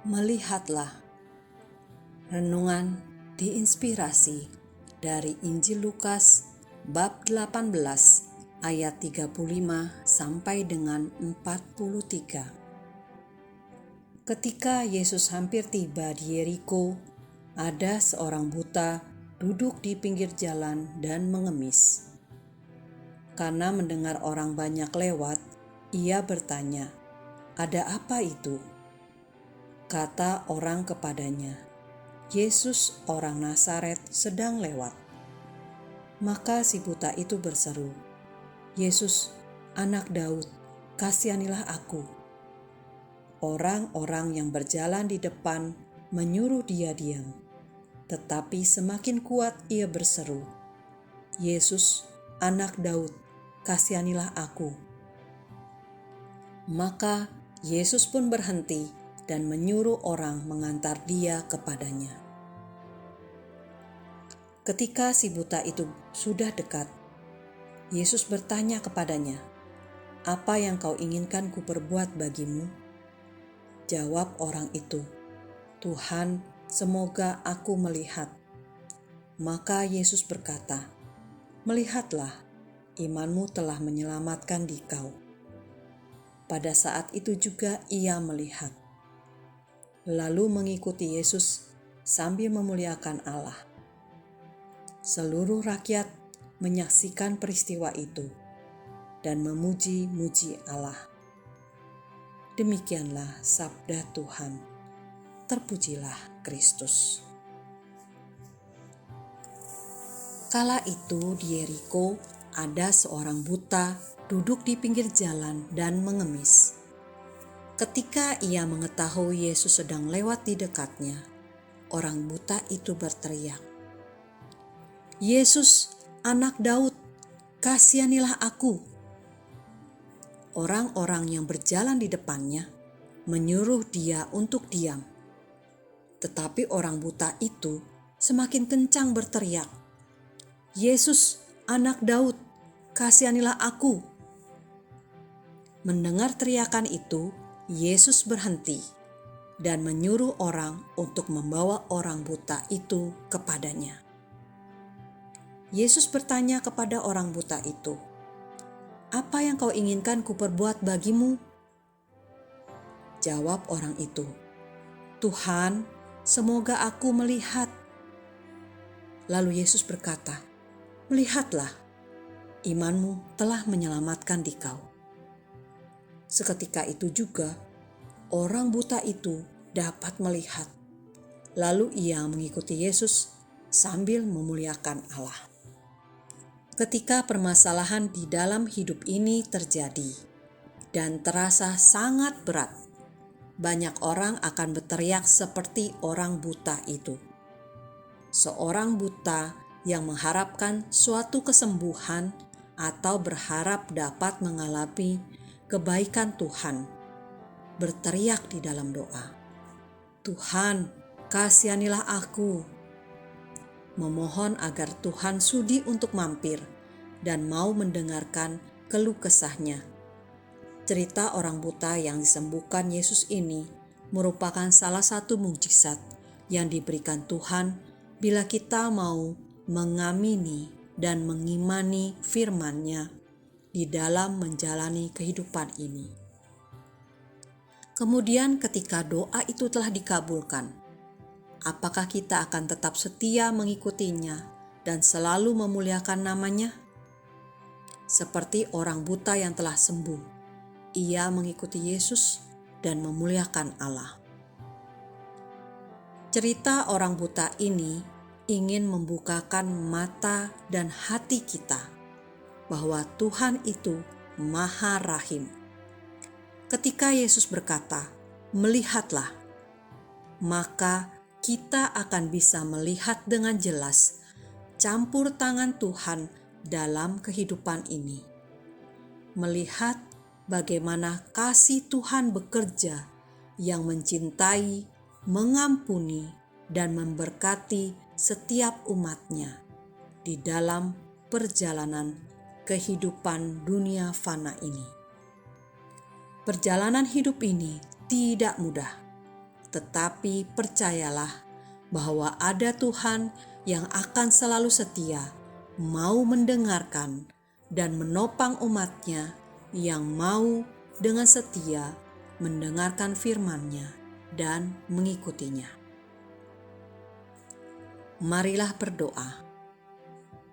Melihatlah. Renungan diinspirasi dari Injil Lukas bab 18 ayat 35 sampai dengan 43. Ketika Yesus hampir tiba di Yeriko, ada seorang buta duduk di pinggir jalan dan mengemis. Karena mendengar orang banyak lewat, ia bertanya, "Ada apa itu?" Kata orang kepadanya, "Yesus orang Nazaret sedang lewat." Maka si buta itu berseru, "Yesus, anak Daud, kasihanilah aku." Orang-orang yang berjalan di depan menyuruh dia diam, tetapi semakin kuat ia berseru, "Yesus, anak Daud, kasihanilah aku." Maka Yesus pun berhenti dan menyuruh orang mengantar dia kepadanya. Ketika si buta itu sudah dekat, Yesus bertanya kepadanya, "Apa yang kau inginkan kuperbuat bagimu?" Jawab orang itu, "Tuhan, semoga aku melihat." Maka Yesus berkata, "Melihatlah, imanmu telah menyelamatkan dikau." Pada saat itu juga ia melihat, lalu mengikuti Yesus sambil memuliakan Allah. Seluruh rakyat menyaksikan peristiwa itu dan memuji-muji Allah. Demikianlah sabda Tuhan. Terpujilah Kristus. Kala itu di Yeriko ada seorang buta duduk di pinggir jalan dan mengemis. Ketika ia mengetahui Yesus sedang lewat di dekatnya, orang buta itu berteriak, "Yesus, anak Daud, kasihanilah aku." Orang-orang yang berjalan di depannya menyuruh dia untuk diam. Tetapi orang buta itu semakin kencang berteriak, "Yesus, anak Daud, kasihanilah aku." Mendengar teriakan itu, Yesus berhenti dan menyuruh orang untuk membawa orang buta itu kepadanya. Yesus bertanya kepada orang buta itu, "Apa yang kau inginkan kuperbuat bagimu?" Jawab orang itu, "Tuhan, semoga aku melihat." Lalu Yesus berkata, "Melihatlah, imanmu telah menyelamatkan dikau." Seketika itu juga, orang buta itu dapat melihat. Lalu ia mengikuti Yesus sambil memuliakan Allah. Ketika permasalahan di dalam hidup ini terjadi dan terasa sangat berat, banyak orang akan berteriak seperti orang buta itu. Seorang buta yang mengharapkan suatu kesembuhan atau berharap dapat mengalami kebaikan Tuhan, berteriak di dalam doa, "Tuhan, kasihanilah aku." Memohon agar Tuhan sudi untuk mampir dan mau mendengarkan keluh kesahnya. Cerita orang buta yang disembuhkan Yesus ini merupakan salah satu mukjizat yang diberikan Tuhan bila kita mau mengamini dan mengimani firman-Nya di dalam menjalani kehidupan ini. Kemudian ketika doa itu telah dikabulkan, apakah kita akan tetap setia mengikutinya dan selalu memuliakan namanya? Seperti orang buta yang telah sembuh, ia mengikuti Yesus dan memuliakan Allah. Cerita orang buta ini ingin membukakan mata dan hati kita bahwa Tuhan itu Maha Rahim. Ketika Yesus berkata, "Melihatlah," maka kita akan bisa melihat dengan jelas campur tangan Tuhan dalam kehidupan ini. Melihat bagaimana kasih Tuhan bekerja yang mencintai, mengampuni, dan memberkati setiap umat-Nya di dalam perjalanan kehidupan dunia fana ini. Perjalanan hidup ini tidak mudah. tetapi percayalah bahwa ada Tuhan yang akan selalu setia, mau mendengarkan dan menopang umat-Nya yang mau dengan setia mendengarkan firman-Nya dan mengikutinya. Marilah berdoa.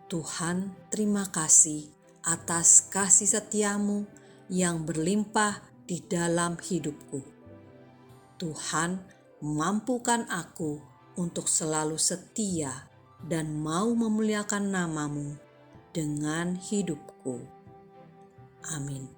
Tuhan, terima kasih atas kasih setiamu yang berlimpah di dalam hidupku. Tuhan, mampukan aku untuk selalu setia dan mau memuliakan nama-Mu dengan hidupku. Amin.